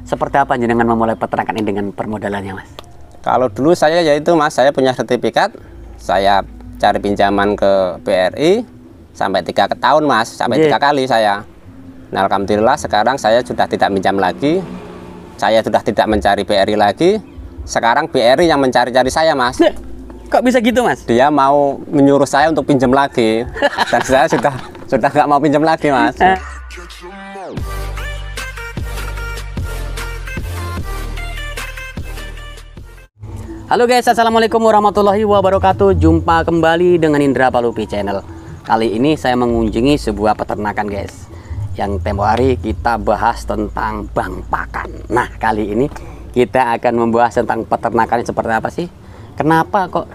seperti apa jenengan memulai peternakan ini dengan permodalannya, Mas? Kalau dulu saya yaitu Mas, saya punya sertifikat, saya cari pinjaman ke BRI sampai 3 tahun Mas, sampai 3 kali saya. Nah, alhamdulillah sekarang saya sudah tidak pinjam lagi, saya sudah tidak mencari BRI lagi. Sekarang BRI yang mencari-cari saya Mas. Kok bisa gitu, Mas? Dia mau menyuruh saya untuk pinjam lagi, dan saya sudah nggak mau pinjam lagi Mas. Halo guys, assalamualaikum warahmatullahi wabarakatuh. Jumpa kembali dengan Indra Palupi Channel. Kali ini saya mengunjungi sebuah peternakan guys, yang tempo hari kita bahas tentang Bang Pakan. Nah, kali ini kita akan membahas tentang peternakan seperti apa sih, kenapa kok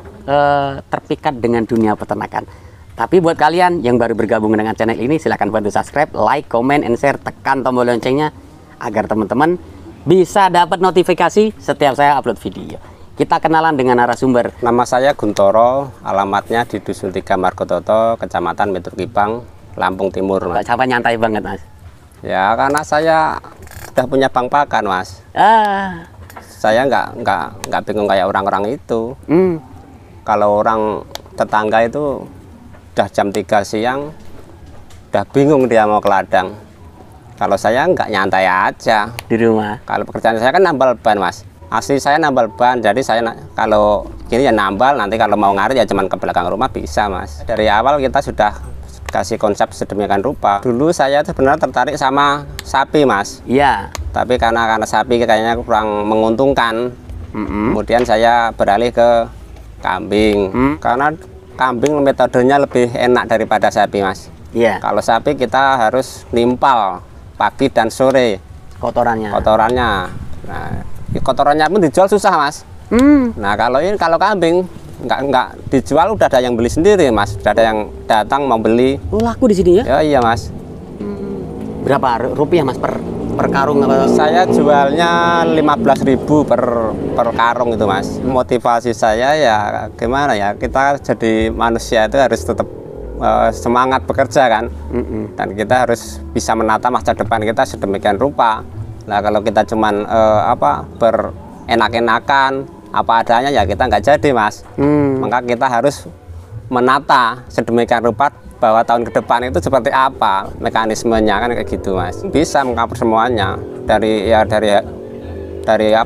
terpikat dengan dunia peternakan. Tapi buat kalian yang baru bergabung dengan channel ini, silahkan bantu subscribe, like, comment, and share, tekan tombol loncengnya agar teman-teman bisa dapat notifikasi setiap saya upload video. Kita kenalan dengan narasumber. Nama saya Guntoro, alamatnya di Dusun 3 Margototo, Kecamatan Metro Kipang, Lampung Timur Mas. Sampai nyantai banget Mas. Ya karena saya sudah punya Bang Pakan Mas. Saya nggak bingung kayak orang-orang itu. Kalau orang tetangga itu udah jam 3 siang, udah bingung dia mau ke ladang. Kalau saya nggak, nyantai aja Di rumah. Kalau pekerjaan saya kan nambal ban Mas. Asli saya nambal ban, jadi saya kalau gini ya nambal, nanti kalau mau ngarit ya cuman ke belakang rumah bisa Mas. Dari awal kita sudah kasih konsep sedemikian rupa. Dulu saya sebenarnya tertarik sama sapi Mas. Iya. Tapi karena sapi kayaknya kurang menguntungkan, kemudian saya beralih ke kambing. Karena kambing metodenya lebih enak daripada sapi Mas. Iya. Kalau sapi kita harus nimpal pagi dan sore Kotorannya. Nah, kotorannya pun dijual susah Mas. Nah kalau kambing nggak dijual, udah ada yang beli sendiri Mas, udah ada yang datang mau beli. Oh, laku di sini ya? Ya iya Mas. Berapa rupiah Mas per karung? Saya jualnya 15.000 per karung itu Mas. Motivasi saya ya gimana ya, kita jadi manusia itu harus tetap semangat bekerja kan. Dan kita harus bisa menata masa depan kita sedemikian rupa. Nah kalau kita cuman berenak-enakan apa adanya ya kita nggak jadi Mas. Maka kita harus menata sedemikian rupa bahwa tahun ke depan itu seperti apa mekanismenya kan, kayak gitu Mas. Bisa mengcover semuanya dari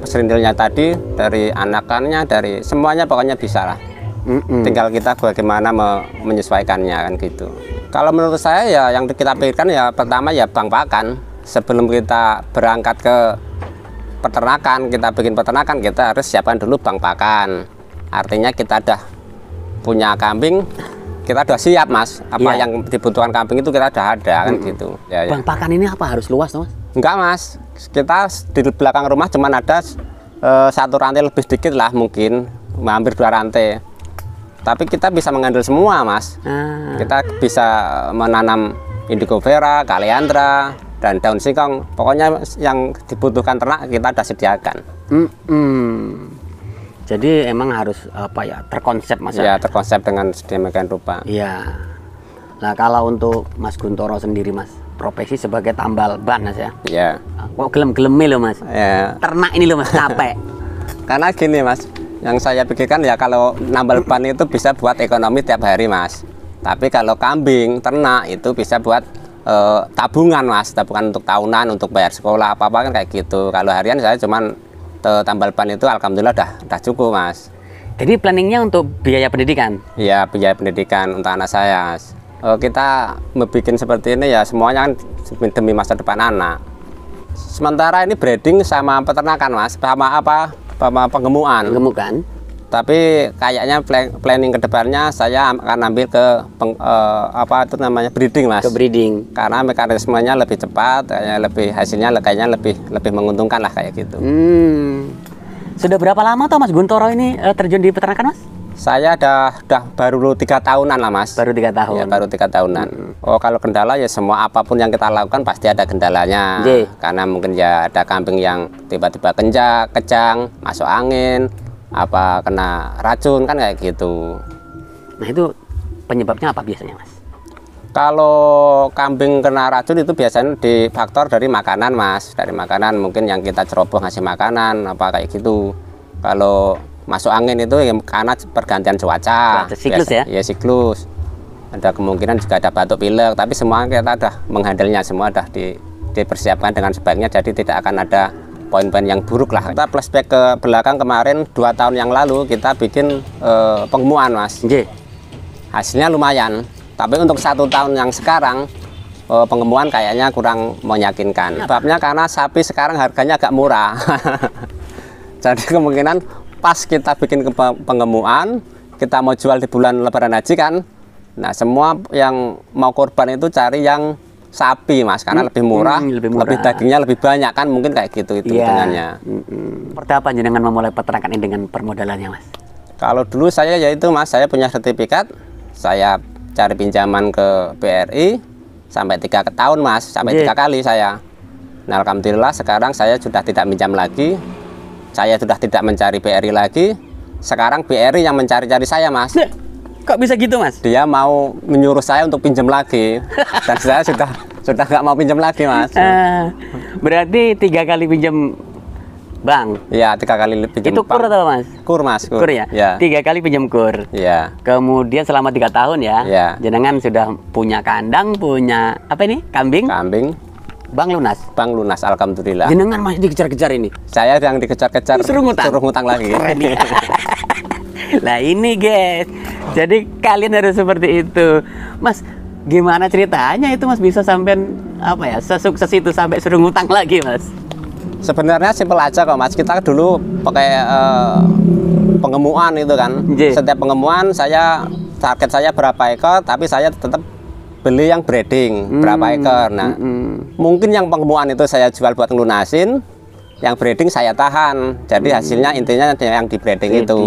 serindilnya tadi, dari anakannya, dari semuanya pokoknya bisa lah. Tinggal kita bagaimana menyesuaikannya kan gitu. Kalau menurut saya ya yang kita pikirkan ya pertama ya Bang Pakan. Sebelum kita berangkat ke peternakan, kita bikin peternakan, kita harus siapkan dulu Bang Pakan. Artinya kita udah punya kambing, kita udah siap Mas. Apa yang dibutuhkan kambing itu kita udah ada kan gitu. Bang Pakan ini apa harus luas Mas? Enggak Mas, kita di belakang rumah cuman ada satu rantai lebih sedikit lah, mungkin hampir 2 rantai. Tapi kita bisa menghandle semua Mas. Kita bisa menanam indigo vera, kaleandra, dan daun singkong. Pokoknya yang dibutuhkan ternak kita sudah sediakan. Jadi emang harus terkonsep Mas ya? Terkonsep dengan sedemikian rupa. Iya. Nah kalau untuk Mas Guntoro sendiri Mas, profesi sebagai tambal ban Mas ya? Iya. Kok gelem-gelemi loh Mas? Ya. Ternak ini loh Mas, capek. Karena gini Mas, yang saya pikirkan ya kalau nambal ban itu bisa buat ekonomi tiap hari Mas. Tapi kalau kambing, ternak itu bisa buat tabungan Mas, tabungan untuk tahunan, untuk bayar sekolah apa-apa kan kayak gitu. Kalau harian saya cuman tambal ban itu alhamdulillah udah cukup Mas. Jadi planningnya untuk biaya pendidikan? Iya, biaya pendidikan untuk anak saya. Kita membuat seperti ini ya semuanya kan demi masa depan anak. Sementara ini breeding sama peternakan Mas, sama penggemukan. Tapi kayaknya planning kedepannya saya akan ambil ke breeding Mas. Ke breeding. Karena mekanismenya lebih cepat, hasilnya kayaknya lebih menguntungkan lah kayak gitu. Sudah berapa lama toh Mas Guntoro ini terjun di peternakan Mas? Saya udah baru 3 tahunan lah Mas. Baru 3 tahun. Ya, baru 3 tahunan. Oh kalau kendala ya semua apapun yang kita lakukan pasti ada kendalanya. Karena mungkin ya ada kambing yang tiba-tiba kejang, masuk angin, apa kena racun kan kayak gitu. Nah itu penyebabnya apa biasanya Mas? Kalau kambing kena racun itu biasanya di faktor dari makanan mas, dari makanan mungkin yang kita ceroboh ngasih makanan apa kayak gitu. Kalau masuk angin itu ya karena pergantian cuaca. Siklus ya? Ya siklus. Ada kemungkinan juga ada batuk pilek, tapi semua kita udah menghandlenya, semua udah dipersiapkan dengan sebaiknya, jadi tidak akan ada poin-poin yang buruk lah. Kita flashback ke belakang kemarin 2 tahun yang lalu kita bikin pengemuan mas. Hasilnya lumayan, tapi untuk 1 tahun yang sekarang pengemuan kayaknya kurang meyakinkan. Sebabnya karena sapi sekarang harganya agak murah. Jadi kemungkinan pas kita bikin pengemuan, kita mau jual di bulan Lebaran Haji kan. Nah, semua yang mau korban itu cari yang sapi mas, karena lebih murah, lebih dagingnya lebih banyak kan, mungkin kayak gitu itu hitungannya. Seperti apa jenengan memulai peternakan ini dengan permodalannya mas? Kalau dulu saya yaitu mas, saya punya sertifikat, saya cari pinjaman ke BRI sampai 3 tahun mas, sampai 3 kali saya. Nah, alhamdulillah sekarang saya sudah tidak pinjam lagi, saya sudah tidak mencari BRI lagi. Sekarang BRI yang mencari-cari saya mas. Kok bisa gitu mas? Dia mau menyuruh saya untuk pinjam lagi, dan saya sudah nggak mau pinjam lagi mas. Berarti 3 kali pinjam bank? Iya, 3 kali pinjam. Itu kur atau mas? Kur mas. Kur ya? 3 kali pinjam kur. Iya. Kemudian selama 3 tahun ya, jenengan sudah punya kandang, punya apa ini? Kambing? Kambing. Bank lunas? Bank lunas, alhamdulillah. Jenengan masih dikejar-kejar ini? Saya yang dikejar-kejar, suruh ngutang lagi. Nah ini guys, jadi kalian harus seperti itu mas. Gimana ceritanya itu mas bisa sampai apa ya, sesukses itu sampai suruh ngutang lagi mas? Sebenarnya simpel aja kok mas, kita dulu pakai pengemuan itu kan. Setiap pengemuan target saya berapa ekor, tapi saya tetap beli yang breeding berapa ekor. Nah mungkin yang pengemuan itu saya jual buat ngelunasin, yang breeding saya tahan. Jadi hasilnya intinya yang di breeding itu,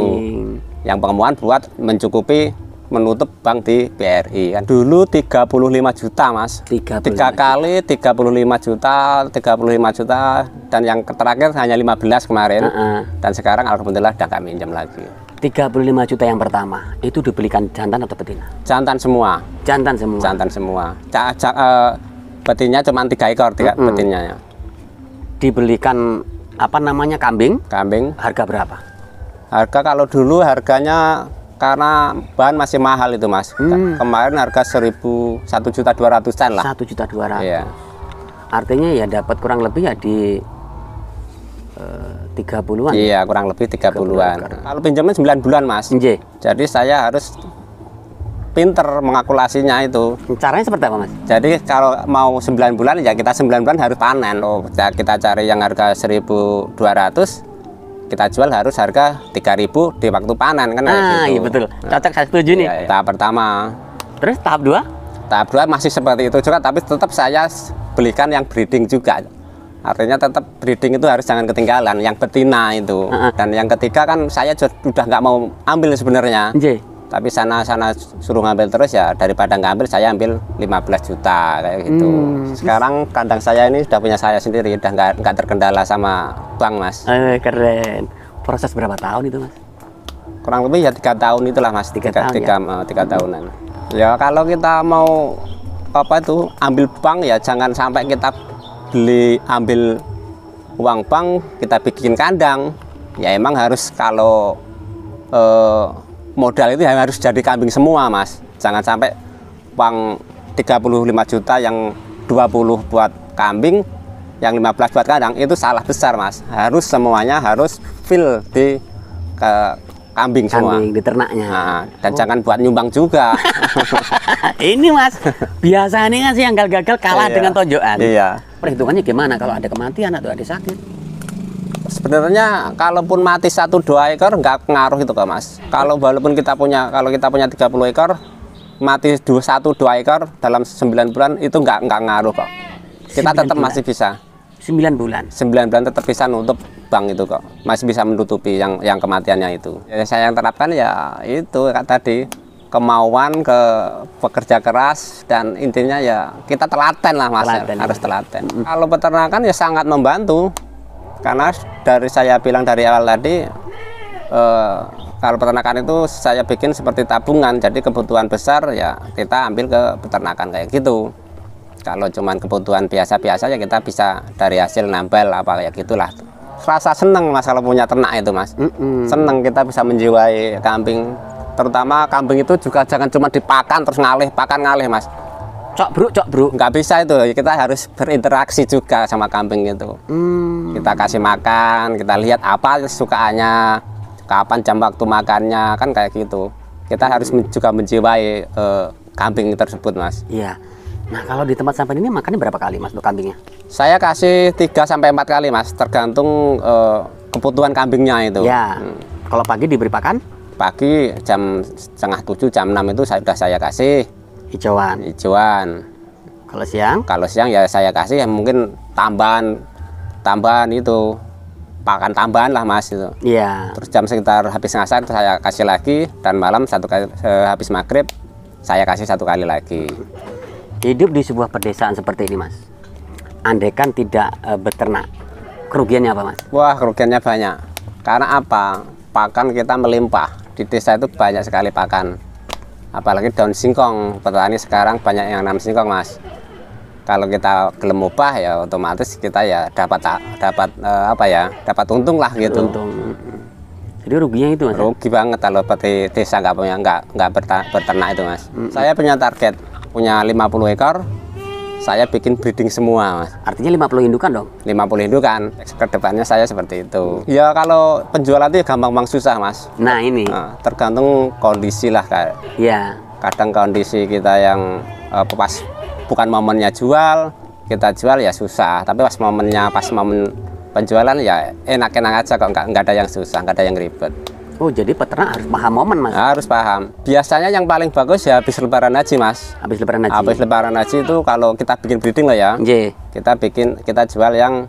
yang pengemuan buat mencukupi menutup bank di BRI kan. Dulu 35 juta mas, 3 kali 35 juta, dan yang terakhir hanya 15 kemarin. Dan sekarang alhamdulillah udah gak minjem lagi. 35 juta yang pertama itu dibelikan jantan atau betina? Jantan semua. Jantan semua. Jantan semua. Betinnya cuma 3 ekor, betinnya. Dibelikan apa namanya, kambing? Kambing. Harga berapa? Harga kalau dulu harganya karena bahan masih mahal itu mas. Kemarin harga 1.200.000-an lah. 1.200.000. Iya. Artinya ya dapat kurang lebih ya di 30-an. Iya, kurang lebih 30-an. Kalau pinjamnya 9 bulan mas. Jadi saya harus pinter mengakulasinya itu. Caranya seperti apa mas? Jadi kalau mau 9 bulan ya kita 9 bulan harus panen. Kita cari yang harga 1.200, kita jual harus harga 3.000 di waktu panen kan. Iya betul. Cocok, saya setuju nih. Tahap pertama. Terus tahap 2? Tahap 2 masih seperti itu juga, tapi tetap saya belikan yang breeding juga. Artinya tetap breeding itu harus jangan ketinggalan, yang betina itu. Dan yang ketiga kan saya sudah nggak mau ambil sebenarnya. Tapi sana suruh ngambil terus, ya daripada ngambil saya ambil 15 juta kayak gitu. Sekarang kandang saya ini sudah punya saya sendiri, udah nggak terkendala sama bank mas. Keren. Proses berapa tahun itu mas? Kurang lebih ya 3 tahun itulah mas. 3 tahunan. Ya kalau kita mau apa itu ambil bank, ya jangan sampai kita ambil uang bank kita bikin kandang. Ya emang harus, kalau modal itu harus jadi kambing semua mas. Jangan sampai uang 35 juta yang 20 buat kambing, yang 15 buat kandang, itu salah besar mas. Harus semuanya harus full di kambing semua, di ternaknya. Nah, dan jangan buat nyumbang juga. Ini mas, biasanya kan sih yang gagal kalah dengan tonjokan. Perhitungannya gimana kalau ada kematian atau ada sakit? Sebenarnya kalaupun mati 1-2 ekor nggak pengaruh itu kok mas. Kalau kita punya 30 ekor, mati 1-2 ekor dalam 9 bulan itu nggak ngaruh kok. Kita tetap masih bisa. 9 bulan? 9 bulan tetap bisa nutup bank itu kok. Masih bisa menutupi yang kematiannya itu. Ya, saya yang terapkan ya itu tadi, kemauan, pekerja keras, dan intinya ya kita telaten lah mas. Harus telaten. Kalau peternakan ya sangat membantu. Karena dari saya bilang dari awal tadi, kalau peternakan itu saya bikin seperti tabungan, jadi kebutuhan besar ya kita ambil ke peternakan kayak gitu. Kalau cuman kebutuhan biasa-biasa ya kita bisa dari hasil nambal apa kayak gitulah. Rasa seneng Mas kalau punya ternak itu Mas. Seneng kita bisa menjiwai kambing. Terutama kambing itu juga jangan cuma dipakan terus pakan ngalih Mas. Cok bro, Nggak bisa itu, kita harus berinteraksi juga sama kambing itu. Kita kasih makan, kita lihat apa kesukaannya, kapan jam waktu makannya, kan kayak gitu. Kita harus juga menjiwai kambing tersebut Mas. Iya. Nah kalau di tempat sampean ini makannya berapa kali Mas untuk kambingnya? Saya kasih 3 sampai 4 kali Mas, tergantung kebutuhan kambingnya itu. Ya. Kalau pagi diberi pakan? Pagi jam setengah 7, jam 6 itu sudah saya kasih Hijauan. Kalau siang ya saya kasih ya mungkin tambahan itu pakan tambahan lah Mas itu. Iya. Terus jam sekitar habis ngasar saya kasih lagi, dan malam satu kali habis maghrib saya kasih 1 kali lagi. Hidup di sebuah pedesaan seperti ini Mas, andaikan tidak beternak, kerugiannya apa Mas? Wah, kerugiannya banyak. Karena apa? Pakan kita melimpah. Di desa itu banyak sekali pakan. Apalagi daun singkong, petani sekarang banyak yang nanam singkong Mas. Kalau kita gelem ubah ya otomatis kita ya dapat untung lah gitu. Untung. Jadi ruginya itu Mas? Rugi banget kalau di desa nggak berternak itu Mas. Saya punya target, punya 50 ekor, saya bikin breeding semua Mas. Artinya 50 indukan dong? 50 indukan, kedepannya saya seperti itu. Ya kalau penjualan itu gampang susah Mas. Nah ini. Nah, tergantung kondisi lah kayak. Ya. Kadang kondisi kita yang pas bukan momennya jual, kita jual ya susah. Tapi pas momen penjualan ya enak-enak aja kok, nggak ada yang susah, nggak ada yang ribet. Oh jadi peternak harus paham momen Mas? Harus paham. Biasanya yang paling bagus ya habis lebaran haji Mas. Habis lebaran haji? Habis lebaran haji itu kalau kita bikin breeding loh ya. Ye. Kita jual yang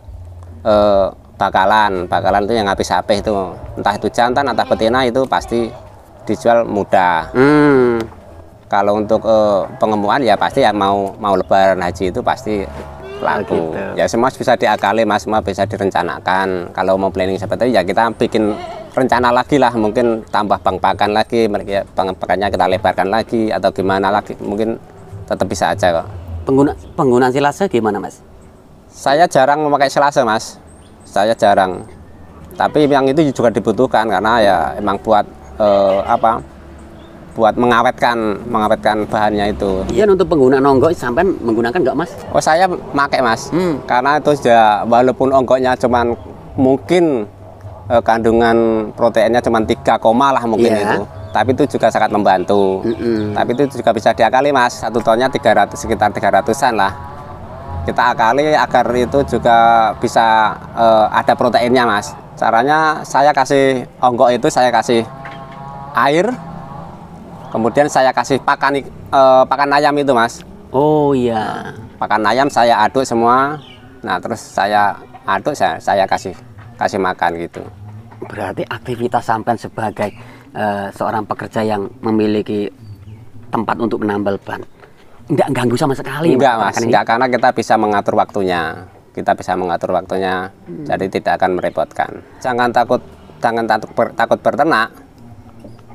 bakalan itu yang habis HP itu. Entah itu jantan, entah betina itu pasti dijual mudah. Kalau untuk pengembuhan ya pasti ya mau lebaran haji itu pasti laku. Gitu. Ya semua bisa diakali Mas, semua bisa direncanakan. Kalau mau planning seperti itu ya kita bikin rencana lagi lah, mungkin tambah bank pakan lagi, bank pakannya kita lebarkan lagi atau gimana lagi, mungkin tetap bisa aja kok. Penggunaan silase gimana Mas? Saya jarang memakai silase Mas, saya jarang. Tapi yang itu juga dibutuhkan karena ya emang buat buat mengawetkan bahannya itu. Iya, untuk penggunaan onggok sampai menggunakan nggak Mas? Oh saya pakai Mas, karena itu sudah walaupun onggoknya cuman mungkin kandungan proteinnya cuma 3, lah mungkin itu, tapi itu juga sangat membantu. Tapi itu juga bisa diakali Mas, 1 tonnya sekitar 300-an lah. Kita akali agar itu juga bisa ada proteinnya Mas. Caranya saya kasih onggok itu, saya kasih air, kemudian saya kasih pakan ayam itu Mas. Oh iya. Pakan ayam saya aduk semua. Nah terus saya aduk, saya kasih makan gitu. Berarti aktivitas sampean sebagai seorang pekerja yang memiliki tempat untuk menambal ban nggak ganggu sama sekali? Enggak Mas, enggak, karena kita bisa mengatur waktunya. Jadi tidak akan merepotkan. Jangan takut berternak.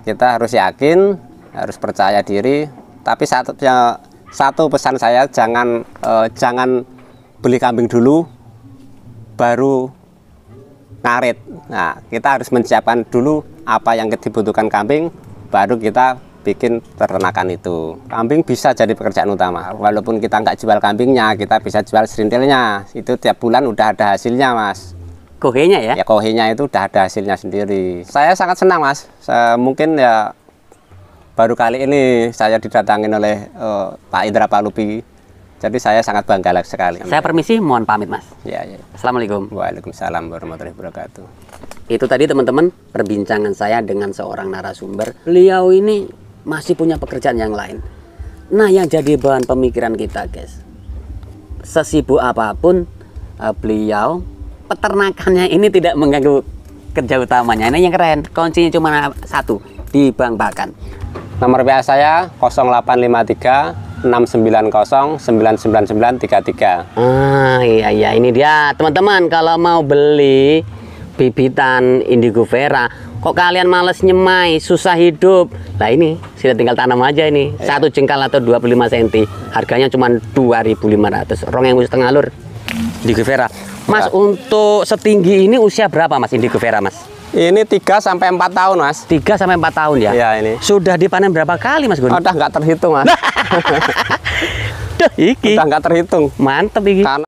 Kita harus yakin, harus percaya diri. Tapi satu pesan saya, jangan beli kambing dulu baru ngarit. Nah, kita harus menyiapkan dulu apa yang dibutuhkan kambing, baru kita bikin peternakan itu. Kambing bisa jadi pekerjaan utama. Walaupun kita nggak jual kambingnya, kita bisa jual serintilnya. Itu tiap bulan udah ada hasilnya Mas. Kohenya ya? Ya kohenya itu udah ada hasilnya sendiri. Saya sangat senang Mas. Mungkin ya baru kali ini saya didatangin oleh Pak Indra Palupi. Jadi saya sangat bangga sekali. Saya permisi, mohon pamit Mas. Ya. Assalamualaikum. Waalaikumsalam warahmatullahi wabarakatuh. Itu tadi teman-teman perbincangan saya dengan seorang narasumber. Beliau ini masih punya pekerjaan yang lain. Nah, yang jadi bahan pemikiran kita guys, sesibuk apapun beliau, peternakannya ini tidak mengganggu kerja utamanya. Ini yang keren, kuncinya cuma satu, di bank pakan. Nomor WA saya 0853 690 99933. Iya, ini dia teman-teman. Kalau mau beli bibitan indigo vera. Kok kalian males nyemai, susah hidup? Nah ini, sudah tinggal tanam aja ini. Satu jengkal atau 25 cm. Harganya cuma 2.500. Rong yang setengah lur. Indigo vera. Mas, untuk setinggi ini usia berapa Mas indigo vera, Mas? Ini 3 sampai 4 tahun, Mas. 3 sampai 4 tahun ya? Iya, ini. Sudah dipanen berapa kali, Mas Gun? Udah nggak terhitung, Mas. Duh, iki. Udah nggak terhitung. Mantep iki. Karena